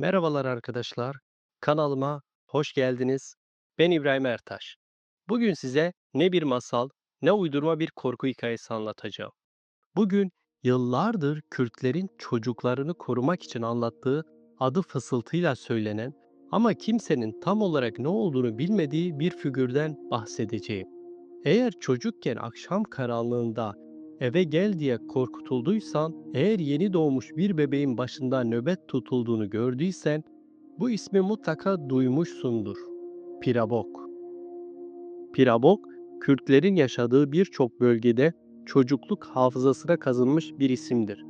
Merhabalar arkadaşlar. Kanalıma hoş geldiniz. Ben İbrahim Ertaş. Bugün size ne bir masal, ne uydurma bir korku hikayesi anlatacağım. Bugün yıllardır Kürtlerin çocuklarını korumak için anlattığı, adı fısıltıyla söylenen ama kimsenin tam olarak ne olduğunu bilmediği bir figürden bahsedeceğim. Eğer çocukken akşam karanlığında eve gel diye korkutulduysan, eğer yeni doğmuş bir bebeğin başında nöbet tutulduğunu gördüysen, bu ismi mutlaka duymuşsundur. Pirabok. Pirabok, Kürtlerin yaşadığı birçok bölgede çocukluk hafızasına kazınmış bir isimdir.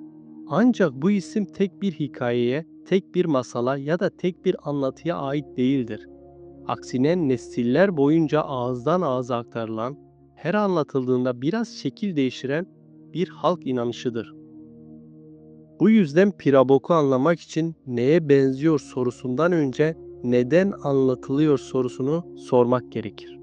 Ancak bu isim tek bir hikayeye, tek bir masala ya da tek bir anlatıya ait değildir. Aksine nesiller boyunca ağızdan ağza aktarılan, her anlatıldığında biraz şekil değiştiren bir halk inanışıdır. Bu yüzden Pirabok'u anlamak için neye benziyor sorusundan önce neden anlatılıyor sorusunu sormak gerekir.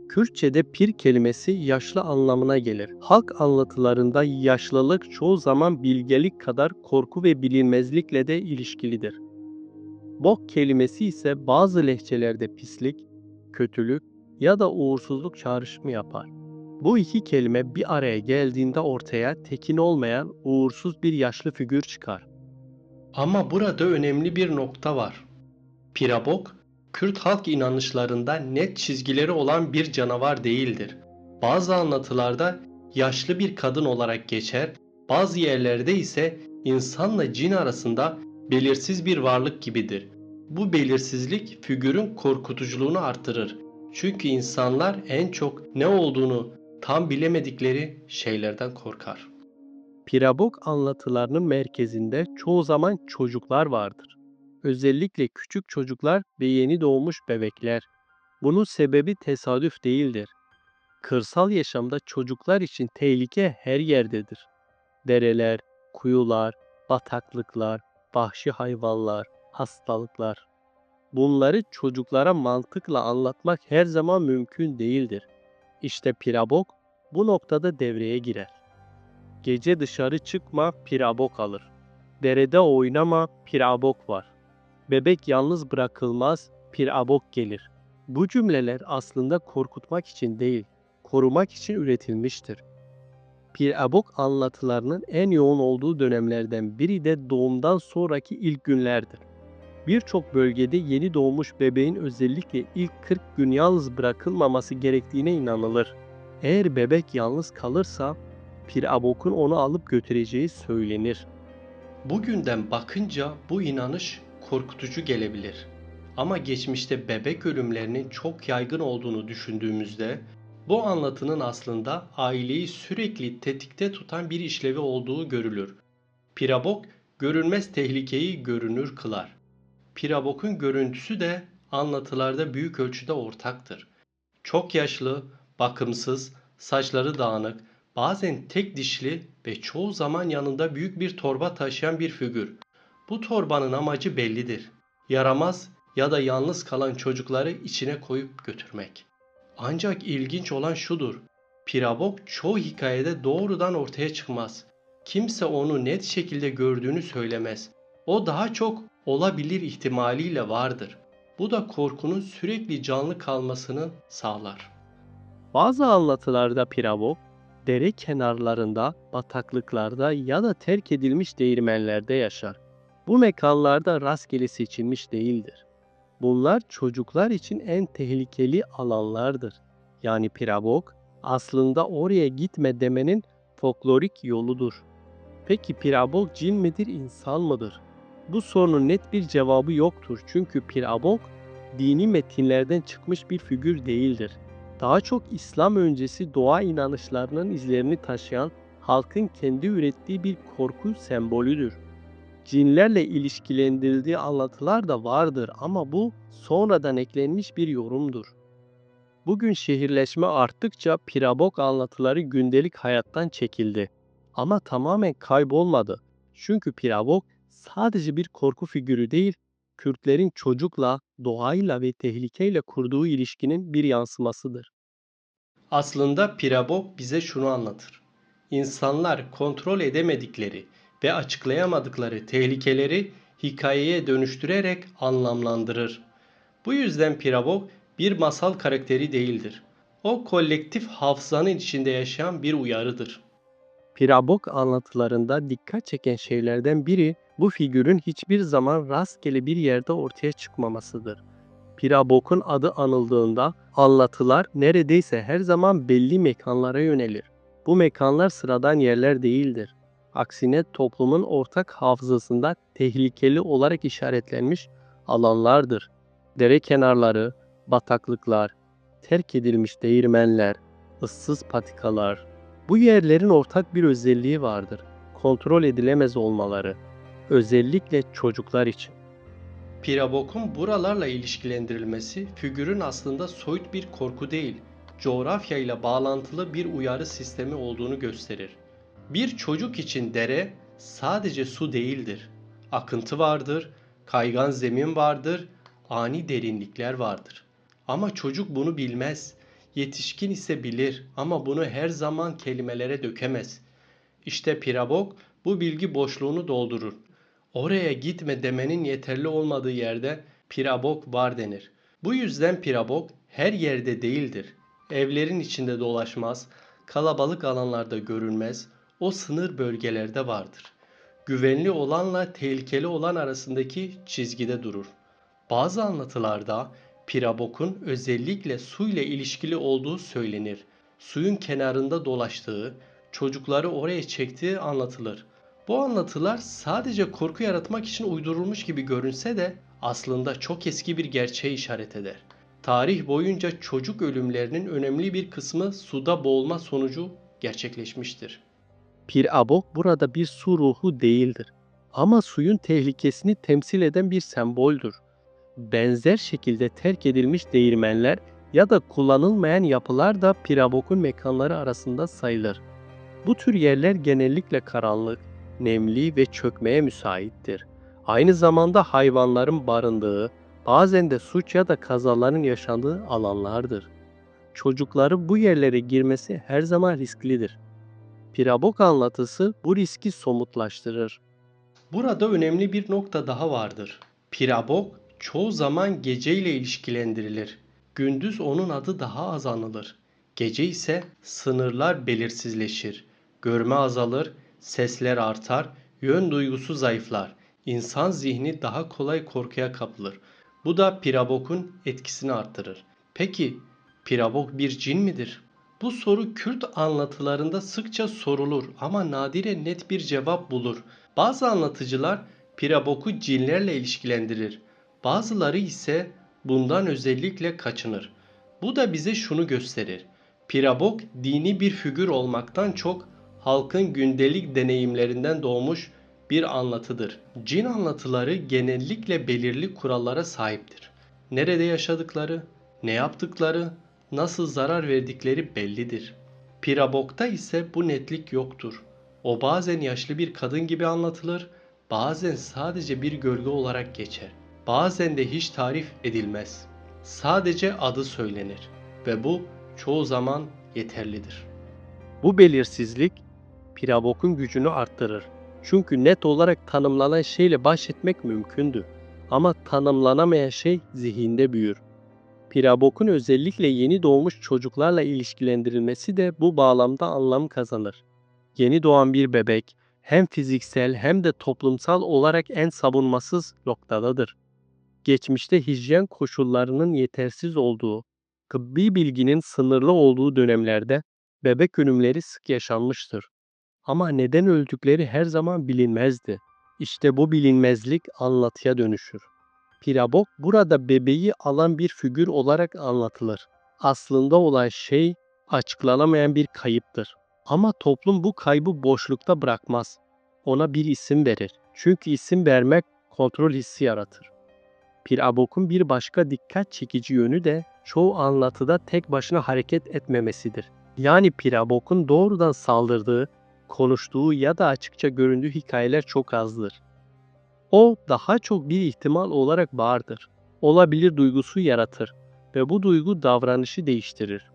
Kürtçe'de pir kelimesi yaşlı anlamına gelir. Halk anlatılarında yaşlılık çoğu zaman bilgelik kadar korku ve bilinmezlikle de ilişkilidir. Bok kelimesi ise bazı lehçelerde pislik, kötülük ya da uğursuzluk çağrışımı yapar. Bu iki kelime bir araya geldiğinde ortaya tekin olmayan uğursuz bir yaşlı figür çıkar. Ama burada önemli bir nokta var. Pirabok, Kürt halk inanışlarında net çizgileri olan bir canavar değildir. Bazı anlatılarda yaşlı bir kadın olarak geçer, bazı yerlerde ise insanla cin arasında belirsiz bir varlık gibidir. Bu belirsizlik figürün korkutuculuğunu artırır. Çünkü insanlar en çok ne olduğunu tam bilemedikleri şeylerden korkar. Pirabok anlatılarının merkezinde çoğu zaman çocuklar vardır. Özellikle küçük çocuklar ve yeni doğmuş bebekler. Bunun sebebi tesadüf değildir. Kırsal yaşamda çocuklar için tehlike her yerdedir. Dereler, kuyular, bataklıklar, vahşi hayvanlar, hastalıklar. Bunları çocuklara mantıkla anlatmak her zaman mümkün değildir. İşte Pirabok bu noktada devreye girer. Gece dışarı çıkma, pirabok alır. Derede oynama, pirabok var. Bebek yalnız bırakılmaz, pirabok gelir. Bu cümleler aslında korkutmak için değil, korumak için üretilmiştir. Pirabok anlatılarının en yoğun olduğu dönemlerden biri de doğumdan sonraki ilk günlerdir. Birçok bölgede yeni doğmuş bebeğin özellikle ilk 40 gün yalnız bırakılmaması gerektiğine inanılır. Eğer bebek yalnız kalırsa Pir Abok'un onu alıp götüreceği söylenir. Bugünden bakınca bu inanış korkutucu gelebilir. Ama geçmişte bebek ölümlerinin çok yaygın olduğunu düşündüğümüzde bu anlatının aslında aileyi sürekli tetikte tutan bir işlevi olduğu görülür. Pirabok görünmez tehlikeyi görünür kılar. Pirabok'un görüntüsü de anlatılarda büyük ölçüde ortaktır. Çok yaşlı, bakımsız, saçları dağınık, bazen tek dişli ve çoğu zaman yanında büyük bir torba taşıyan bir figür. Bu torbanın amacı bellidir. Yaramaz ya da yalnız kalan çocukları içine koyup götürmek. Ancak ilginç olan şudur. Pirabok çoğu hikayede doğrudan ortaya çıkmaz. Kimse onu net şekilde gördüğünü söylemez. O daha çok olabilir ihtimaliyle vardır. Bu da korkunun sürekli canlı kalmasını sağlar. Bazı anlatılarda Pirabok, dere kenarlarında, bataklıklarda ya da terk edilmiş değirmenlerde yaşar. Bu mekanlarda rastgele seçilmiş değildir. Bunlar çocuklar için en tehlikeli alanlardır. Yani Pirabok aslında oraya gitme demenin folklorik yoludur. Peki Pirabok cin midir, insan mıdır? Bu sorunun net bir cevabı yoktur çünkü Pirabok dini metinlerden çıkmış bir figür değildir. Daha çok İslam öncesi doğa inanışlarının izlerini taşıyan halkın kendi ürettiği bir korku sembolüdür. Cinlerle ilişkilendirildiği anlatılar da vardır ama bu sonradan eklenmiş bir yorumdur. Bugün şehirleşme arttıkça pirabok anlatıları gündelik hayattan çekildi. Ama tamamen kaybolmadı. Çünkü pirabok sadece bir korku figürü değil, Kürtlerin çocukla, doğayla ve tehlikeyle kurduğu ilişkinin bir yansımasıdır. Aslında Pirabok bize şunu anlatır. İnsanlar kontrol edemedikleri ve açıklayamadıkları tehlikeleri hikayeye dönüştürerek anlamlandırır. Bu yüzden Pirabok bir masal karakteri değildir. O kolektif hafızanın içinde yaşayan bir uyarıdır. Pirabok anlatılarında dikkat çeken şeylerden biri bu figürün hiçbir zaman rastgele bir yerde ortaya çıkmamasıdır. Pirabok'un adı anıldığında anlatılar neredeyse her zaman belli mekanlara yönelir. Bu mekanlar sıradan yerler değildir. Aksine toplumun ortak hafızasında tehlikeli olarak işaretlenmiş alanlardır. Dere kenarları, bataklıklar, terk edilmiş değirmenler, ıssız patikalar. Bu yerlerin ortak bir özelliği vardır. Kontrol edilemez olmaları, özellikle çocuklar için. Pirabok'un buralarla ilişkilendirilmesi figürün aslında soyut bir korku değil, coğrafya ile bağlantılı bir uyarı sistemi olduğunu gösterir. Bir çocuk için dere sadece su değildir. Akıntı vardır, kaygan zemin vardır, ani derinlikler vardır. Ama çocuk bunu bilmez. Yetişkin ise bilir ama bunu her zaman kelimelere dökemez. İşte Pirabok bu bilgi boşluğunu doldurur. Oraya gitme demenin yeterli olmadığı yerde Pirabok var denir. Bu yüzden Pirabok her yerde değildir. Evlerin içinde dolaşmaz, kalabalık alanlarda görünmez, o sınır bölgelerde vardır. Güvenli olanla tehlikeli olan arasındaki çizgide durur. Bazı anlatılarda Pirabok'un özellikle suyla ilişkili olduğu söylenir. Suyun kenarında dolaştığı, çocukları oraya çektiği anlatılır. Bu anlatılar sadece korku yaratmak için uydurulmuş gibi görünse de aslında çok eski bir gerçeğe işaret eder. Tarih boyunca çocuk ölümlerinin önemli bir kısmı suda boğulma sonucu gerçekleşmiştir. Pirabok burada bir su ruhu değildir ama suyun tehlikesini temsil eden bir semboldür. Benzer şekilde terk edilmiş değirmenler ya da kullanılmayan yapılar da Pirabok'un mekanları arasında sayılır. Bu tür yerler genellikle karanlık, nemli ve çökmeye müsaittir. Aynı zamanda hayvanların barındığı, bazen de suç ya da kazaların yaşandığı alanlardır. Çocukların bu yerlere girmesi her zaman risklidir. Pirabok anlatısı bu riski somutlaştırır. Burada önemli bir nokta daha vardır. Pirabok çoğu zaman geceyle ilişkilendirilir. Gündüz onun adı daha az anılır. Gece ise sınırlar belirsizleşir. Görme azalır, sesler artar, yön duygusu zayıflar. İnsan zihni daha kolay korkuya kapılır. Bu da Pirabok'un etkisini arttırır. Peki Pirabok bir cin midir? Bu soru Kürt anlatılarında sıkça sorulur ama nadiren net bir cevap bulur. Bazı anlatıcılar Pirabok'u cinlerle ilişkilendirir. Bazıları ise bundan özellikle kaçınır. Bu da bize şunu gösterir. Pirabok dini bir figür olmaktan çok halkın gündelik deneyimlerinden doğmuş bir anlatıdır. Cin anlatıları genellikle belirli kurallara sahiptir. Nerede yaşadıkları, ne yaptıkları, nasıl zarar verdikleri bellidir. Pirabok'ta ise bu netlik yoktur. O bazen yaşlı bir kadın gibi anlatılır, bazen sadece bir gölge olarak geçer. Bazen de hiç tarif edilmez. Sadece adı söylenir ve bu çoğu zaman yeterlidir. Bu belirsizlik Pirabok'un gücünü arttırır. Çünkü net olarak tanımlanan şeyle baş etmek mümkündü. Ama tanımlanamayan şey zihinde büyür. Pirabok'un özellikle yeni doğmuş çocuklarla ilişkilendirilmesi de bu bağlamda anlam kazanır. Yeni doğan bir bebek hem fiziksel hem de toplumsal olarak en savunmasız noktadadır. Geçmişte hijyen koşullarının yetersiz olduğu, tıbbi bilginin sınırlı olduğu dönemlerde bebek ölümleri sık yaşanmıştır. Ama neden öldükleri her zaman bilinmezdi. İşte bu bilinmezlik anlatıya dönüşür. Pirabok burada bebeği alan bir figür olarak anlatılır. Aslında olan şey açıklanamayan bir kayıptır. Ama toplum bu kaybı boşlukta bırakmaz. Ona bir isim verir. Çünkü isim vermek kontrol hissi yaratır. Pirabok'un bir başka dikkat çekici yönü de çoğu anlatıda tek başına hareket etmemesidir. Yani Pirabok'un doğrudan saldırdığı, konuştuğu ya da açıkça göründüğü hikayeler çok azdır. O daha çok bir ihtimal olarak vardır. Olabilir duygusu yaratır ve bu duygu davranışı değiştirir.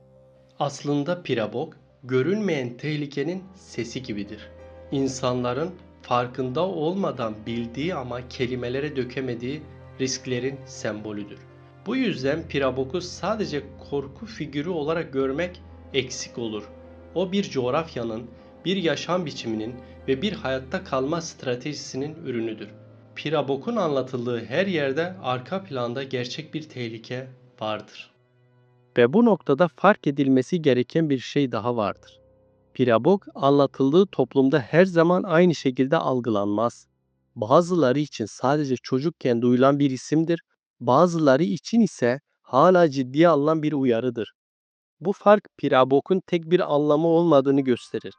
Aslında Pirabok, görünmeyen tehlikenin sesi gibidir. İnsanların farkında olmadan bildiği ama kelimelere dökemediği risklerin sembolüdür. Bu yüzden Pirabok'u sadece korku figürü olarak görmek eksik olur. O bir coğrafyanın, bir yaşam biçiminin ve bir hayatta kalma stratejisinin ürünüdür. Pirabok'un anlatıldığı her yerde arka planda gerçek bir tehlike vardır. Ve bu noktada fark edilmesi gereken bir şey daha vardır. Pirabok anlatıldığı toplumda her zaman aynı şekilde algılanmaz. Bazıları için sadece çocukken duyulan bir isimdir, bazıları için ise hala ciddiye alınan bir uyarıdır. Bu fark Pirabok'un tek bir anlamı olmadığını gösterir.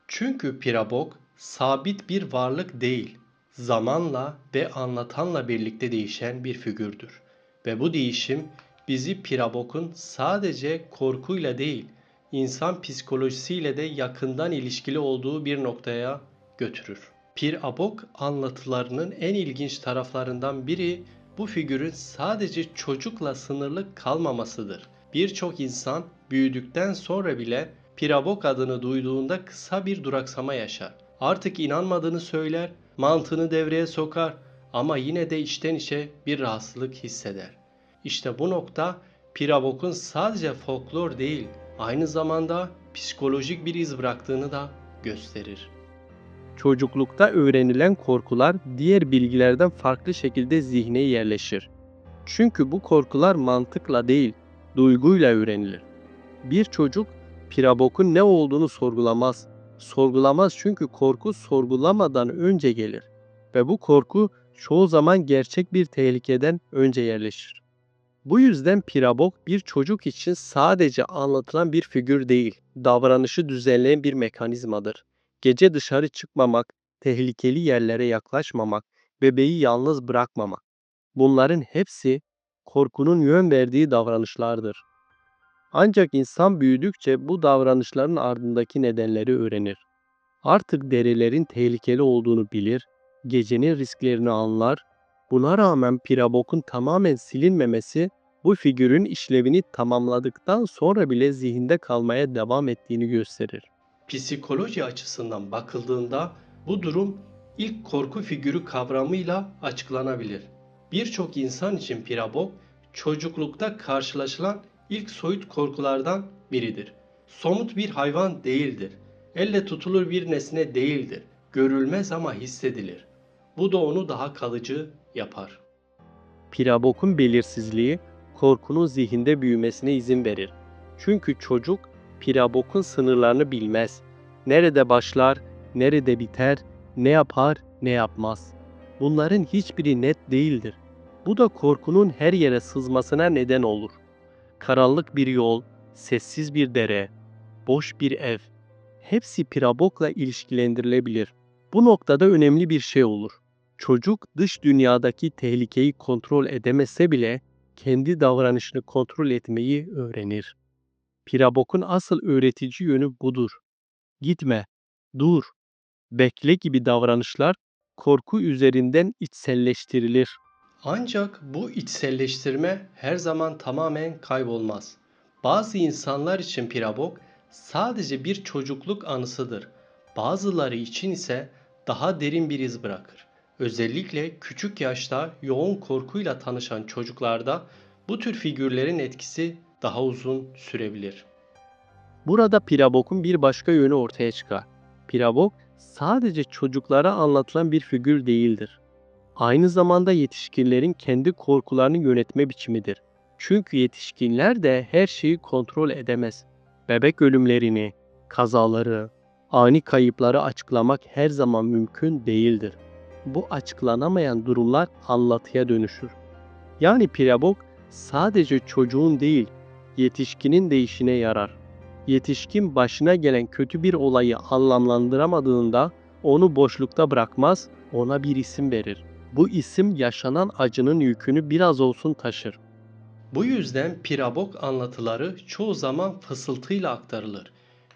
Çünkü Pirabok sabit bir varlık değil, zamanla ve anlatanla birlikte değişen bir figürdür. Ve bu değişim bizi Pirabok'un sadece korkuyla değil, insan psikolojisiyle de yakından ilişkili olduğu bir noktaya götürür. Pirabok anlatılarının en ilginç taraflarından biri bu figürün sadece çocukla sınırlı kalmamasıdır. Birçok insan büyüdükten sonra bile Pirabok adını duyduğunda kısa bir duraksama yaşar. Artık inanmadığını söyler, mantığını devreye sokar ama yine de içten içe bir rahatsızlık hisseder. İşte bu nokta Pirabok'un sadece folklor değil, aynı zamanda psikolojik bir iz bıraktığını da gösterir. Çocuklukta öğrenilen korkular diğer bilgilerden farklı şekilde zihne yerleşir. Çünkü bu korkular mantıkla değil, duyguyla öğrenilir. Bir çocuk Pirabok'un ne olduğunu sorgulamaz. Sorgulamaz çünkü korku sorgulamadan önce gelir. Ve bu korku çoğu zaman gerçek bir tehlikeden önce yerleşir. Bu yüzden Pirabok bir çocuk için sadece anlatılan bir figür değil, davranışı düzenleyen bir mekanizmadır. Gece dışarı çıkmamak, tehlikeli yerlere yaklaşmamak, bebeği yalnız bırakmamak. Bunların hepsi korkunun yön verdiği davranışlardır. Ancak insan büyüdükçe bu davranışların ardındaki nedenleri öğrenir. Artık derelerin tehlikeli olduğunu bilir, gecenin risklerini anlar. Buna rağmen Pirabok'un tamamen silinmemesi bu figürün işlevini tamamladıktan sonra bile zihinde kalmaya devam ettiğini gösterir. Psikoloji açısından bakıldığında bu durum ilk korku figürü kavramıyla açıklanabilir. Birçok insan için Pirabok çocuklukta karşılaşılan ilk soyut korkulardan biridir. Somut bir hayvan değildir. Elle tutulur bir nesne değildir. Görülmez ama hissedilir. Bu da onu daha kalıcı yapar. Pirabok'un belirsizliği korkunun zihinde büyümesine izin verir. Çünkü çocuk Pirabok'un sınırlarını bilmez. Nerede başlar, nerede biter, ne yapar, ne yapmaz. Bunların hiçbiri net değildir. Bu da korkunun her yere sızmasına neden olur. Karanlık bir yol, sessiz bir dere, boş bir ev. Hepsi Pirabok'la ilişkilendirilebilir. Bu noktada önemli bir şey olur. Çocuk dış dünyadaki tehlikeyi kontrol edemese bile kendi davranışını kontrol etmeyi öğrenir. Pirabok'un asıl öğretici yönü budur. Gitme, dur, bekle gibi davranışlar korku üzerinden içselleştirilir. Ancak bu içselleştirme her zaman tamamen kaybolmaz. Bazı insanlar için Pirabok sadece bir çocukluk anısıdır. Bazıları için ise daha derin bir iz bırakır. Özellikle küçük yaşta yoğun korkuyla tanışan çocuklarda bu tür figürlerin etkisi daha uzun sürebilir. Burada Pirabok'un bir başka yönü ortaya çıkar. Pirabok sadece çocuklara anlatılan bir figür değildir. Aynı zamanda yetişkinlerin kendi korkularını yönetme biçimidir. Çünkü yetişkinler de her şeyi kontrol edemez. Bebek ölümlerini, kazaları, ani kayıpları açıklamak her zaman mümkün değildir. Bu açıklanamayan durumlar anlatıya dönüşür. Yani Pirabok sadece çocuğun değil, yetişkinin de işine yarar. Yetişkin başına gelen kötü bir olayı anlamlandıramadığında onu boşlukta bırakmaz, ona bir isim verir. Bu isim yaşanan acının yükünü biraz olsun taşır. Bu yüzden Pirabok anlatıları çoğu zaman fısıltıyla aktarılır.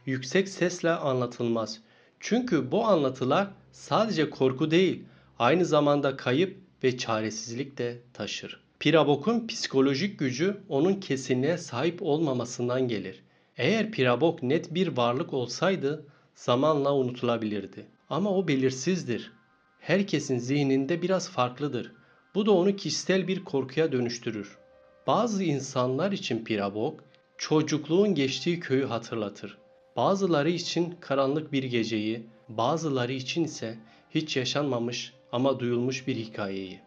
Yüksek sesle anlatılmaz. Çünkü bu anlatılar sadece korku değil, aynı zamanda kayıp ve çaresizlik de taşır. Pirabok'un psikolojik gücü onun kesinliğe sahip olmamasından gelir. Eğer Pirabok net bir varlık olsaydı zamanla unutulabilirdi. Ama o belirsizdir. Herkesin zihninde biraz farklıdır. Bu da onu kişisel bir korkuya dönüştürür. Bazı insanlar için Pirabok, çocukluğun geçtiği köyü hatırlatır. Bazıları için karanlık bir geceyi, bazıları için ise hiç yaşanmamış ama duyulmuş bir hikayeyi.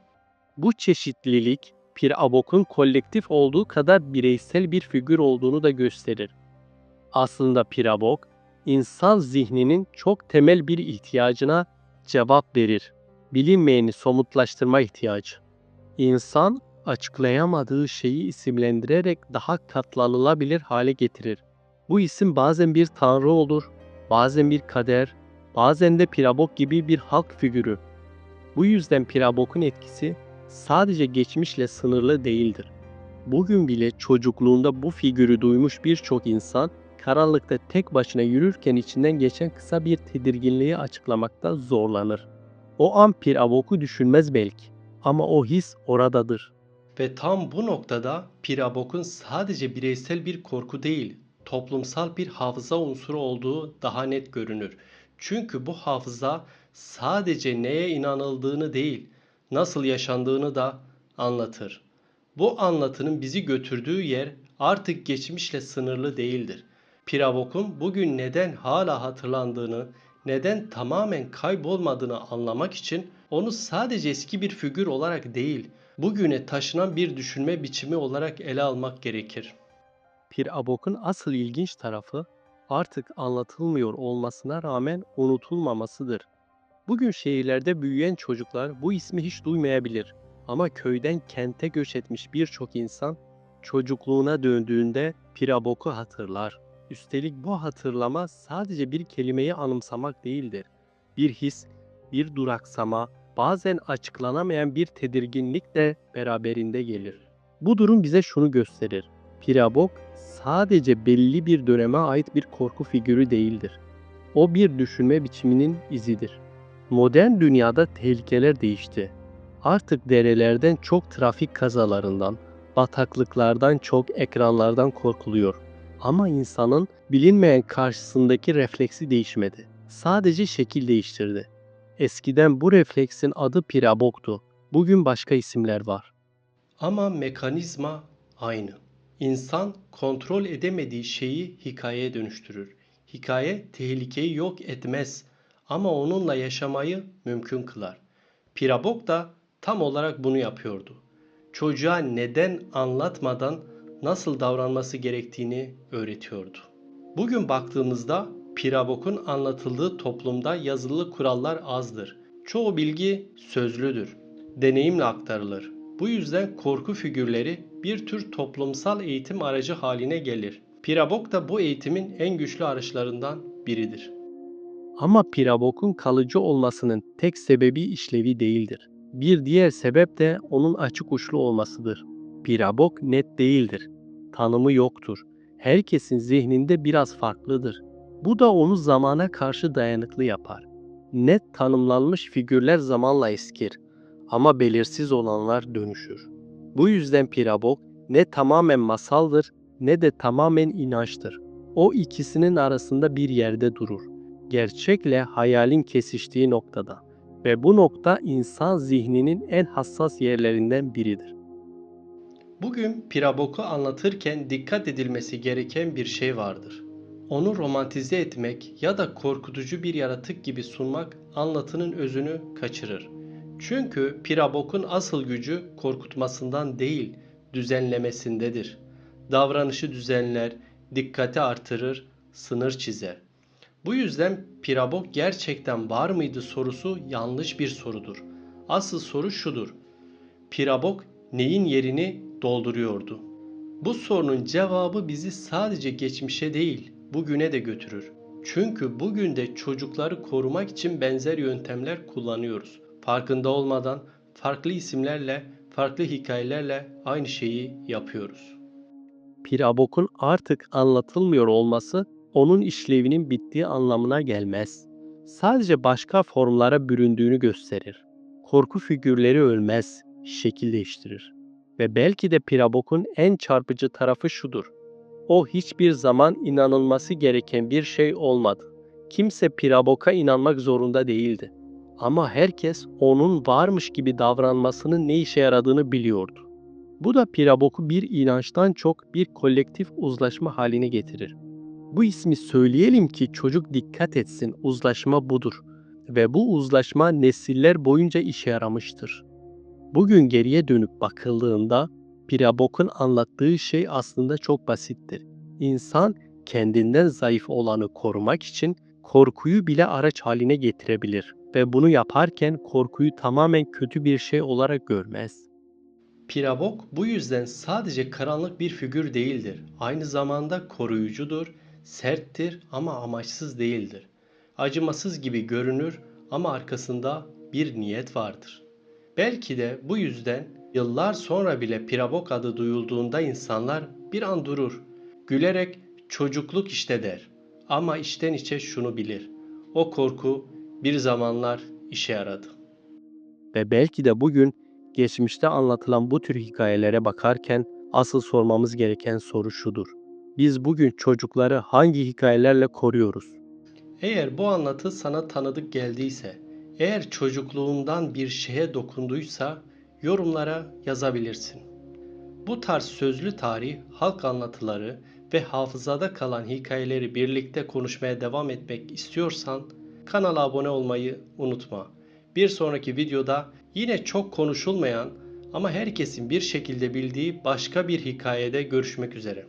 Bu çeşitlilik, Pirabok'un kolektif olduğu kadar bireysel bir figür olduğunu da gösterir. Aslında Pirabok, insan zihninin çok temel bir ihtiyacına cevap verir. Bilinmeyeni somutlaştırma ihtiyacı. İnsan, açıklayamadığı şeyi isimlendirerek daha katlanılabilir hale getirir. Bu isim bazen bir tanrı olur, bazen bir kader, bazen de Pirabok gibi bir halk figürü. Bu yüzden Pirabok'un etkisi sadece geçmişle sınırlı değildir. Bugün bile çocukluğunda bu figürü duymuş birçok insan, karanlıkta tek başına yürürken içinden geçen kısa bir tedirginliği açıklamakta zorlanır. O an Pirabok'u düşünmez belki ama o his oradadır. Ve tam bu noktada Pirabok'un sadece bireysel bir korku değil, toplumsal bir hafıza unsuru olduğu daha net görünür. Çünkü bu hafıza sadece neye inanıldığını değil, nasıl yaşandığını da anlatır. Bu anlatının bizi götürdüğü yer artık geçmişle sınırlı değildir. Pirabok'un bugün neden hala hatırlandığını, neden tamamen kaybolmadığını anlamak için onu sadece eski bir figür olarak değil, bugüne taşınan bir düşünme biçimi olarak ele almak gerekir. Pirabok'un asıl ilginç tarafı artık anlatılmıyor olmasına rağmen unutulmamasıdır. Bugün şehirlerde büyüyen çocuklar bu ismi hiç duymayabilir. Ama köyden kente göç etmiş birçok insan çocukluğuna döndüğünde Pirabok'u hatırlar. Üstelik bu hatırlama sadece bir kelimeyi anımsamak değildir. Bir his, bir duraksama, bazen açıklanamayan bir tedirginlik de beraberinde gelir. Bu durum bize şunu gösterir. Pirabok sadece belli bir döneme ait bir korku figürü değildir. O bir düşünme biçiminin izidir. Modern dünyada tehlikeler değişti. Artık derelerden çok trafik kazalarından, bataklıklardan çok ekranlardan korkuluyor. Ama insanın bilinmeyen karşısındaki refleksi değişmedi. Sadece şekil değiştirdi. Eskiden bu refleksin adı Pirabok'tu. Bugün başka isimler var. Ama mekanizma aynı. İnsan kontrol edemediği şeyi hikayeye dönüştürür. Hikaye tehlikeyi yok etmez ama onunla yaşamayı mümkün kılar. Pirabok da tam olarak bunu yapıyordu. Çocuğa neden anlatmadan nasıl davranması gerektiğini öğretiyordu. Bugün baktığımızda Pirabok'un anlatıldığı toplumda yazılı kurallar azdır. Çoğu bilgi sözlüdür, deneyimle aktarılır. Bu yüzden korku figürleri bir tür toplumsal eğitim aracı haline gelir. Pirabok da bu eğitimin en güçlü araçlarından biridir. Ama Pirabok'un kalıcı olmasının tek sebebi işlevi değildir. Bir diğer sebep de onun açık uçlu olmasıdır. Pirabok net değildir. Tanımı yoktur. Herkesin zihninde biraz farklıdır. Bu da onu zamana karşı dayanıklı yapar. Net tanımlanmış figürler zamanla eskir ama belirsiz olanlar dönüşür. Bu yüzden Pirabok ne tamamen masaldır ne de tamamen inançtır. O ikisinin arasında bir yerde durur, gerçekle hayalin kesiştiği noktada ve bu nokta insan zihninin en hassas yerlerinden biridir. Bugün Pirabok'u anlatırken dikkat edilmesi gereken bir şey vardır. Onu romantize etmek ya da korkutucu bir yaratık gibi sunmak anlatının özünü kaçırır. Çünkü Pirabok'un asıl gücü korkutmasından değil, düzenlemesindedir. Davranışı düzenler, dikkati artırır, sınır çizer. Bu yüzden Pirabok gerçekten var mıydı sorusu yanlış bir sorudur. Asıl soru şudur: Pirabok neyin yerini dolduruyordu? Bu sorunun cevabı bizi sadece geçmişe değil, bugüne de götürür. Çünkü bugün de çocukları korumak için benzer yöntemler kullanıyoruz. Farkında olmadan farklı isimlerle, farklı hikayelerle aynı şeyi yapıyoruz. Pirabok'un artık anlatılmıyor olması onun işlevinin bittiği anlamına gelmez. Sadece başka formlara büründüğünü gösterir. Korku figürleri ölmez, şekil değiştirir. Ve belki de Pirabok'un en çarpıcı tarafı şudur: o hiçbir zaman inanılması gereken bir şey olmadı. Kimse Pirabok'a inanmak zorunda değildi. Ama herkes onun varmış gibi davranmasının ne işe yaradığını biliyordu. Bu da Pirabok'u bir inançtan çok bir kolektif uzlaşma haline getirir. Bu ismi söyleyelim ki çocuk dikkat etsin, uzlaşma budur. Ve bu uzlaşma nesiller boyunca işe yaramıştır. Bugün geriye dönüp bakıldığında Pirabok'un anlattığı şey aslında çok basittir. İnsan kendinden zayıf olanı korumak için korkuyu bile araç haline getirebilir ve bunu yaparken korkuyu tamamen kötü bir şey olarak görmez. Pirabok bu yüzden sadece karanlık bir figür değildir. Aynı zamanda koruyucudur, serttir ama amaçsız değildir. Acımasız gibi görünür ama arkasında bir niyet vardır. Belki de bu yüzden yıllar sonra bile Pirabok adı duyulduğunda insanlar bir an durur. Gülerek çocukluk işte der. Ama içten içe şunu bilir. O korku bir zamanlar işe yaradı. Ve belki de bugün geçmişte anlatılan bu tür hikayelere bakarken asıl sormamız gereken soru şudur. Biz bugün çocukları hangi hikayelerle koruyoruz? Eğer bu anlatı sana tanıdık geldiyse, eğer çocukluğundan bir şeye dokunduysa yorumlara yazabilirsin. Bu tarz sözlü tarih, halk anlatıları ve hafızada kalan hikayeleri birlikte konuşmaya devam etmek istiyorsan kanala abone olmayı unutma. Bir sonraki videoda yine çok konuşulmayan ama herkesin bir şekilde bildiği başka bir hikayede görüşmek üzere.